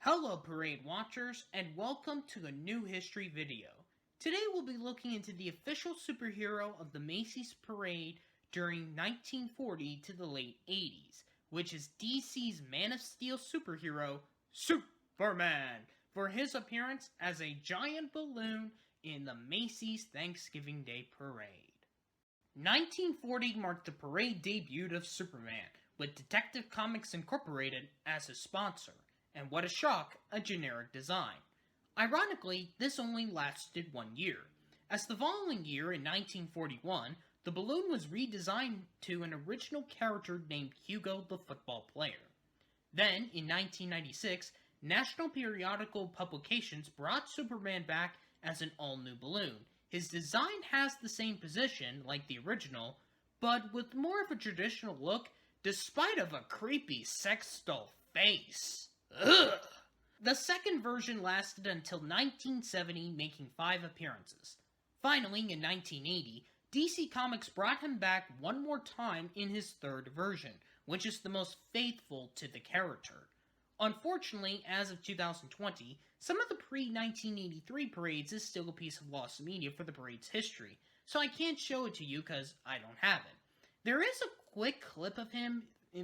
Hello parade watchers and welcome to a new history video. Today we'll be looking into the official superhero of the Macy's parade during 1940 to the late 80s, which is DC's Man of Steel superhero, Superman, for his appearance as a giant balloon in the Macy's Thanksgiving Day parade. 1940 marked the parade debut of Superman, with Detective Comics Incorporated as his sponsor. And what a shock, a generic design. Ironically, this only lasted 1 year, as the following year in 1941, the balloon was redesigned to an original character named Hugo the football player. Then, in 1996, National Periodical Publications brought Superman back as an all-new balloon. His design has the same position, like the original, but with more of a traditional look, despite of a creepy sex doll face. Ugh. The second version lasted until 1970, making 5 appearances. Finally, in 1980, DC Comics brought him back one more time in his third version, which is the most faithful to the character. Unfortunately, as of 2020, some of the pre-1983 parades is still a piece of lost media for the parade's history, so I can't show it to you because I don't have it. There is a quick clip of him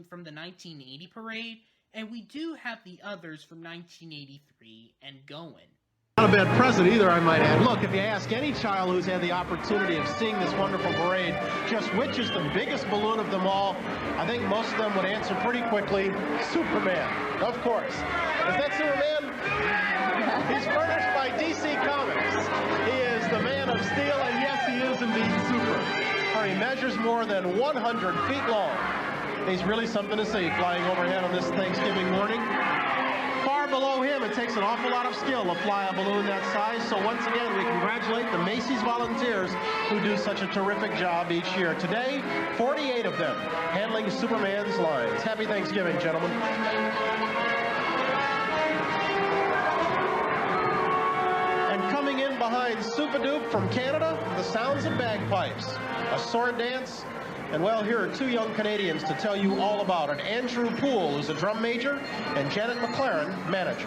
from the 1980 parade, and we do have the others from 1983 and going. Not a bad present either, I might add. Look, if you ask any child who's had the opportunity of seeing this wonderful parade, just which is the biggest balloon of them all, I think most of them would answer pretty quickly, Superman, of course. Is that Superman? He's furnished by DC Comics. He is the Man of Steel, and yes, he is indeed super. For he measures more than 100 feet long. He's really something to see flying overhead on this Thanksgiving morning. Far below him, it takes an awful lot of skill to fly a balloon that size. So once again, we congratulate the Macy's volunteers who do such a terrific job each year. Today, 48 of them handling Superman's lines. Happy Thanksgiving, gentlemen. And coming in behind Supadoop from Canada, the sounds of bagpipes, a sword dance. And well, here are 2 young Canadians to tell you all about it. Andrew Poole, who's a drum major, and Janet McLaren, manager.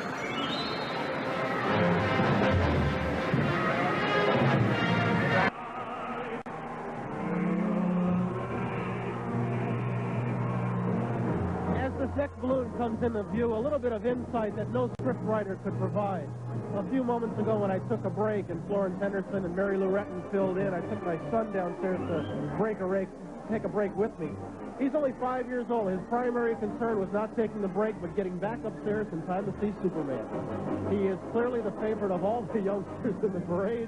As this next balloon comes into view, a little bit of insight that no script writer could provide. A few moments ago when I took a break and Florence Henderson and Mary Lou Retton filled in, I took my son downstairs to take a break with me. He's only 5 years old. His primary concern was not taking the break, but getting back upstairs in time to see Superman. He is clearly the favorite of all the youngsters in the parade.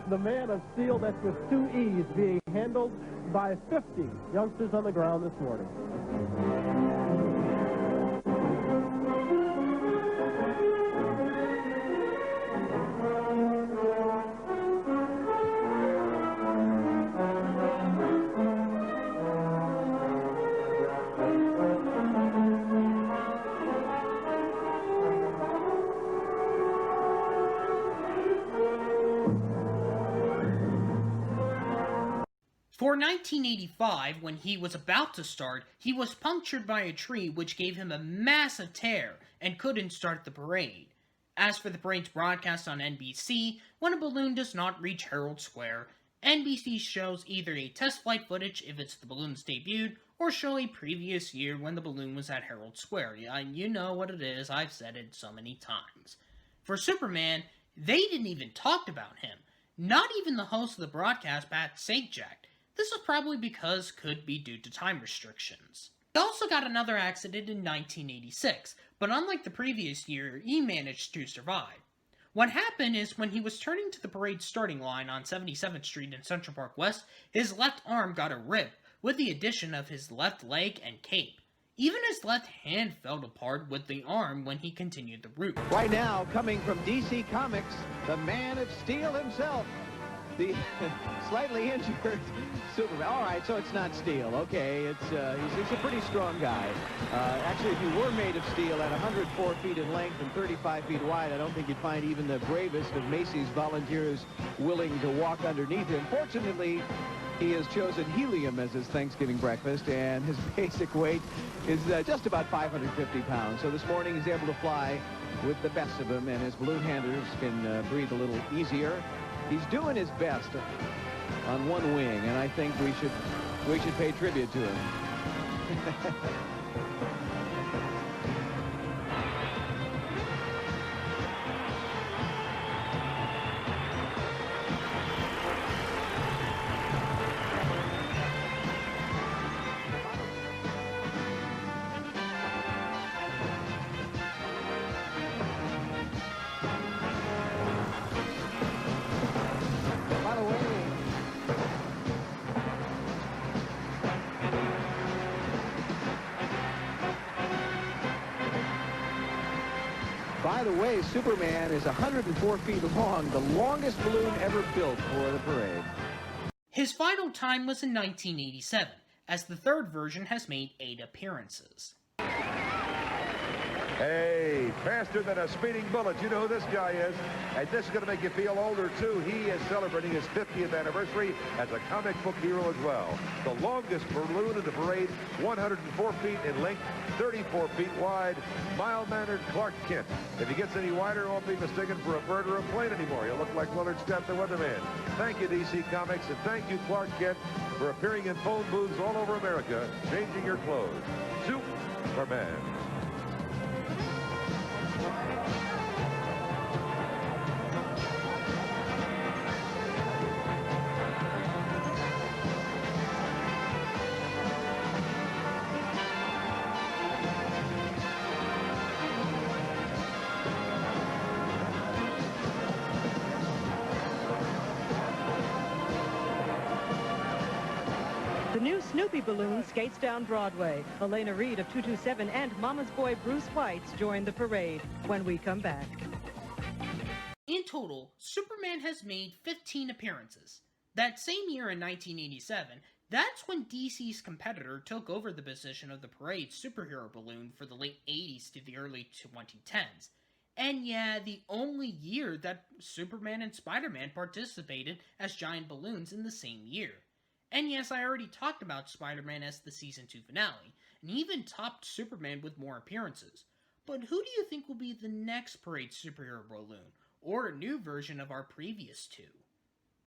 The Man of Steel, that's with 2 E's, being handled by 50 youngsters on the ground this morning. For 1985, when he was about to start, he was punctured by a tree which gave him a massive tear and couldn't start the parade. As for the parade's broadcast on NBC, when a balloon does not reach Herald Square, NBC shows either a test flight footage if it's the balloon's debut, or show a previous year when the balloon was at Herald Square. Yeah, you know what it is, I've said it so many times. For Superman, they didn't even talk about him. Not even the host of the broadcast, Pat Sajak. This is probably because could be due to time restrictions. He also got another accident in 1986, but unlike the previous year, he managed to survive. What happened is when he was turning to the parade starting line on 77th Street in Central Park West, his left arm got a rip, with the addition of his left leg and cape. Even his left hand fell apart with the arm when he continued the route. Right now, coming from DC Comics, the Man of Steel himself. The slightly injured Superman. All right, so it's not steel. Okay, he's a pretty strong guy. Actually, if he were made of steel at 104 feet in length and 35 feet wide, I don't think you'd find even the bravest of Macy's volunteers willing to walk underneath him. Fortunately, He has chosen helium as his Thanksgiving breakfast, and his basic weight is just about 550 pounds. So this morning he's able to fly with the best of them, and his balloon handlers can breathe a little easier. He's doing his best on one wing, and I think we should pay tribute to him. By the way, Superman is 104 feet long, the longest balloon ever built for the parade. His final time was in 1987, as the third version has made 8 appearances. Hey, faster than a speeding bullet. You know who this guy is. And this is going to make you feel older, too. He is celebrating his 50th anniversary as a comic book hero as well. The longest balloon in the parade, 104 feet in length, 34 feet wide. Mild-mannered Clark Kent. If he gets any wider, he won't be mistaken for a bird or a plane anymore. He'll look like Willard Stat, the weatherman. Thank you, DC Comics, and thank you, Clark Kent, for appearing in phone booths all over America, changing your clothes. Superman. The new Snoopy balloon skates down Broadway. Elena Reed of 227 and Mama's boy Bruce Whites join the parade when we come back. In total, Superman has made 15 appearances. That same year in 1987, that's when DC's competitor took over the position of the parade's superhero balloon for the late 80s to the early 2010s. And yeah, the only year that Superman and Spider-Man participated as giant balloons in the same year. And yes, I already talked about Spider-Man as the Season 2 finale, and even topped Superman with more appearances. But who do you think will be the next parade superhero balloon, or a new version of our previous two?